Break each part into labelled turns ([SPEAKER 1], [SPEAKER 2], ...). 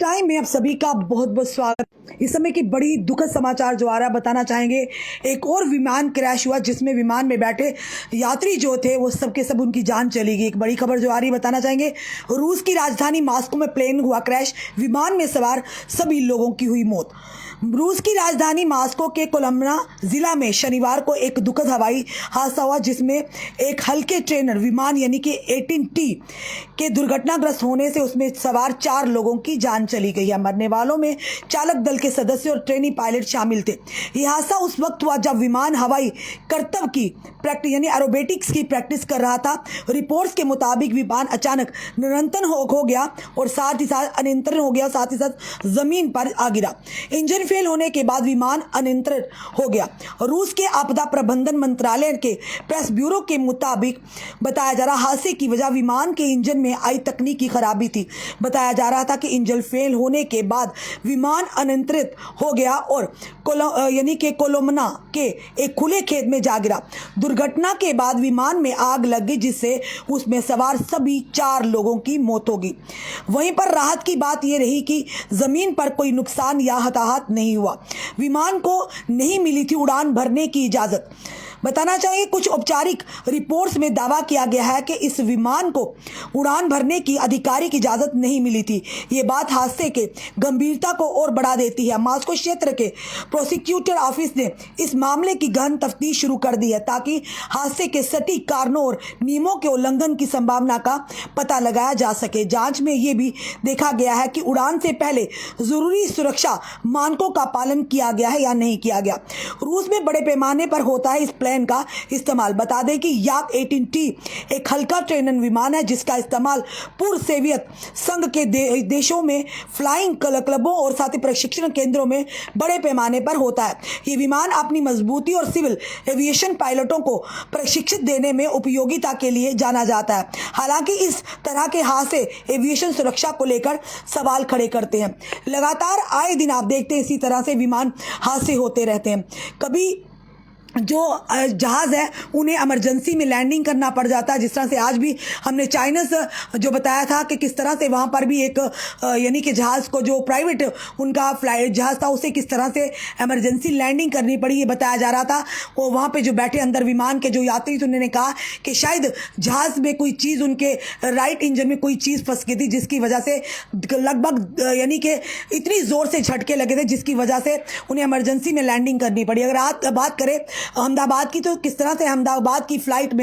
[SPEAKER 1] Time में आप सभी का बहुत बहुत स्वागत। इस समय की बड़ी दुखद समाचार जो आ रहा है बताना चाहेंगे। एक और विमान क्रैश हुआ जिसमें विमान में बैठे यात्री जो थे वो सब के सब उनकी जान चली गई। एक बड़ी खबर जो आ रही है बताना चाहेंगे। रूस की राजधानी मॉस्को में प्लेन हुआ क्रैश, विमान में सवार सभी लोगों की हुई मौत। रूस की राजधानी मॉस्को के कोलमना जिला में शनिवार को एक दुखद हवाई हादसा हुआ जिसमें एक हल्के ट्रेनर विमान यानी कि 18T के दुर्घटनाग्रस्त होने से उसमें सवार 4 लोगों की जान चली गई है। मरने वालों में चालक दल के सदस्य और ट्रेनी पायलट शामिल थे। यह हादसा उस वक्त हुआ जब विमान हवाई करतब की प्रैक्टिस यानी एरोबेटिक्स की प्रैक्टिस कर रहा था। रिपोर्ट्स के मुताबिक विमान अचानक नियंत्रण हो गया और साथ ही साथ जमीन पर आ गिरा। इंजन फेल होने के बाद विमान अनियंत्रित हो गया। रूस के आपदा प्रबंधन मंत्रालय के प्रेस ब्यूरो के मुताबिक बताया जा रहा हादसे की वजह विमान के इंजन में आई तकनीकी खराबी थी। बताया जा रहा था कि इंजन फेल होने के बाद विमान अनियंत्रित हो गया और कोलोमना के एक खुले खेत में जा गिरा। दुर्घटना के बाद विमान में आग लग गई जिससे उसमें सवार सभी 4 लोगों की मौत हो गई। वहीं पर राहत की बात यह रही कि जमीन पर कोई नुकसान या हताहत नहीं हुआ। विमान को नहीं मिली थी उड़ान भरने की इजाजत। बताना चाहिए कुछ औपचारिक रिपोर्ट्स में दावा किया गया है कि इस विमान को उड़ान भरने की आधिकारिक इजाजत नहीं मिली थी। ये बात हादसे के गंभीरता को और बढ़ा देती है। मॉस्को क्षेत्र के प्रोसिक्यूटर ऑफिस ने इस मामले की गहन तफ्तीश शुरू कर दी है ताकि हादसे के सटीक कारणों और नियमों के उल्लंघन की संभावना का पता लगाया जा सके। जांच में यह भी देखा गया है कि उड़ान से पहले जरूरी सुरक्षा मानकों का पालन किया गया है या नहीं किया गया। रूस में बड़े पैमाने पर होता है इस प्लेन का इस्तेमाल। बता दें कि याक 18T एक हल्का ट्रेनर विमान है जिसका इस्तेमाल पूर्व सोवियत संघ के देशों में फ्लाइंग क्लबों और साथ ही प्रशिक्षण केंद्रों में बड़े पैमाने पर होता है। ये विमान अपनी मजबूती और सिविल एविएशन पायलटों को प्रशिक्षित देने में उपयोगिता के लिए जाना जाता है। हालांकि इस तरह के हादसे एविएशन सुरक्षा को लेकर सवाल खड़े करते हैं। लगातार आए दिन आप देखते हैं इसी तरह से विमान हादसे होते रहते हैं। कभी जो जहाज़ है उन्हें इमरजेंसी में लैंडिंग करना पड़ जाता है। जिस तरह से आज भी हमने चाइना से जो बताया था कि किस तरह से वहाँ पर भी एक यानी कि जहाज़ को जो प्राइवेट उनका फ्लाइट जहाज़ था उसे किस तरह से इमरजेंसी लैंडिंग करनी पड़ी ये बताया जा रहा था। वो वहाँ पे जो बैठे अंदर विमान के जो यात्री थे उन्होंने कहा कि शायद जहाज़ में कोई चीज़ उनके राइट इंजन में कोई चीज़ फंस गई थी जिसकी वजह से लगभग यानी कि इतनी ज़ोर से झटके लगे थे जिसकी वजह से उन्हें इमरजेंसी में लैंडिंग करनी पड़ी। अगर आप बात करें अहमदाबाद की तो किस तरह से अहमदाबाद की फ्लाइट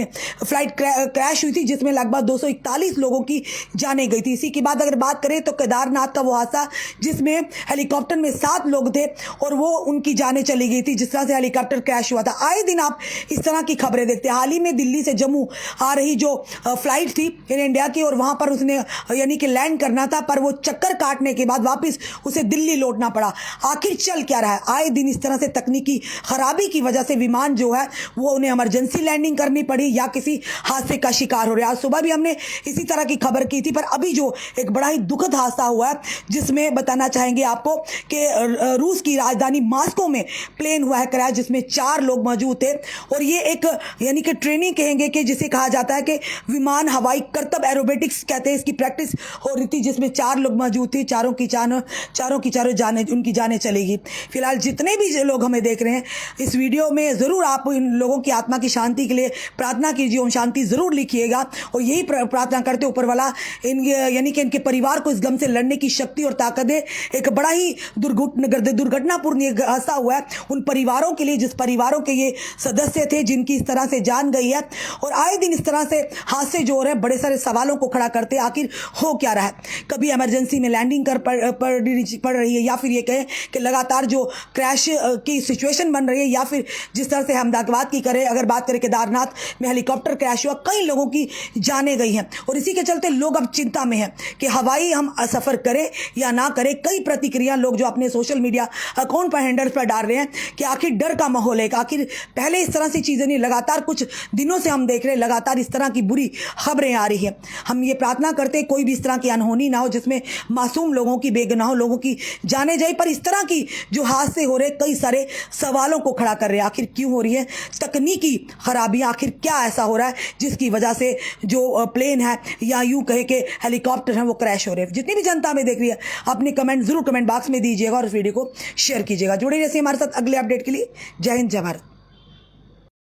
[SPEAKER 1] क्रैश हुई थी जिसमें लगभग 241 लोगों की जानें गई थी। इसी के बाद अगर बात करें तो केदारनाथ का वो हादसा जिसमें हेलीकॉप्टर में 7 लोग थे और वो उनकी जानें चली गई थी जिस तरह से हेलीकॉप्टर क्रैश हुआ था। आए दिन आप इस तरह की खबरें देखते हैं। हाल ही में दिल्ली से जम्मू आ रही जो फ्लाइट थी एयर इंडिया की और वहां पर उसने यानी कि लैंड करना था पर वो चक्कर काटने के बाद वापस उसे दिल्ली लौटना पड़ा। आखिर चल क्या रहा है? आए दिन इस तरह से तकनीकी खराबी की वजह से विमान जो है वो उन्हें इमरजेंसी लैंडिंग करनी पड़ी या किसी हादसे का शिकार हो रहा है। आज सुबह भी हमने इसी तरह की खबर की थी पर अभी जो एक बड़ा ही दुखद हादसा हुआ है जिसमें बताना चाहेंगे आपको कि रूस की राजधानी मॉस्को में प्लेन हुआ है क्रैश जिसमें 4 लोग मौजूद थे और ये एक यानी कि ट्रेनिंग कहेंगे कि जिसे कहा जाता है कि विमान हवाई करतब एरोबेटिक्स कहते हैं। इसकी प्रैक्टिस हो रही थी जिसमें 4 लोग मौजूद थे। चारों की चारों जाने उनकी जाने चलेगी। फिलहाल जितने भी लोग हमें देख रहे हैं इस वीडियो में जरूर आप इन लोगों की आत्मा की शांति के लिए प्रार्थना कीजिए। ओम शांति जरूर लिखिएगा और यही प्रार्थना करते ऊपर वाला यानी कि इनके परिवार को इस गम से लड़ने की शक्ति और ताकत दे। एक बड़ा ही दुर्घटनापूर्ण हादसा हुआ है उन परिवारों के लिए जिस परिवारों के ये सदस्य थे जिनकी इस तरह से जान गई है। और आए दिन इस तरह से हादसे जो हो रहे हैं बड़े सारे सवालों को खड़ा करते हैं। आखिर हो क्या रहा है? कभी इमरजेंसी में लैंडिंग पड़ रही है या फिर ये कहें कि लगातार जो क्रैश की सिचुएशन बन रही है या फिर जिस तरह से अहमदाबाद की करें अगर बात करें केदारनाथ में हेलीकॉप्टर क्रैश हुआ कई लोगों की जानें गई हैं और इसी के चलते लोग अब चिंता में हैं कि हवाई हम सफ़र करें या ना करें। कई प्रतिक्रिया लोग जो अपने सोशल मीडिया अकाउंट पर हैंडल्स पर डाल रहे हैं कि आखिर डर का माहौल है। आखिर पहले इस तरह से चीज़ें नहीं, लगातार कुछ दिनों से हम देख रहे हैं लगातार इस तरह की बुरी खबरें आ रही हैं। हम ये प्रार्थना करते हैं कोई भी इस तरह की अनहोनी ना हो जिसमें मासूम लोगों की बेगुनाह लोगों की जाने जाए। पर इस तरह की जो हादसे हो रहे कई सारे सवालों को खड़ा कर रहे हैं। आखिर क्यों हो रही है, तकनीकी खराबी, आखिर क्या ऐसा हो रहा है जिसकी वजह से जो प्लेन है या यूं कहे कि हेलीकॉप्टर है वो क्रैश हो रहे हैं। जितनी भी जनता हमें देख रही है अपने कमेंट जरूर कमेंट बॉक्स में दीजिएगा और इस वीडियो को शेयर कीजिएगा। जुड़े रहिए हमारे साथ अगले अपडेट के लिए। जय हिंद, जय भारत।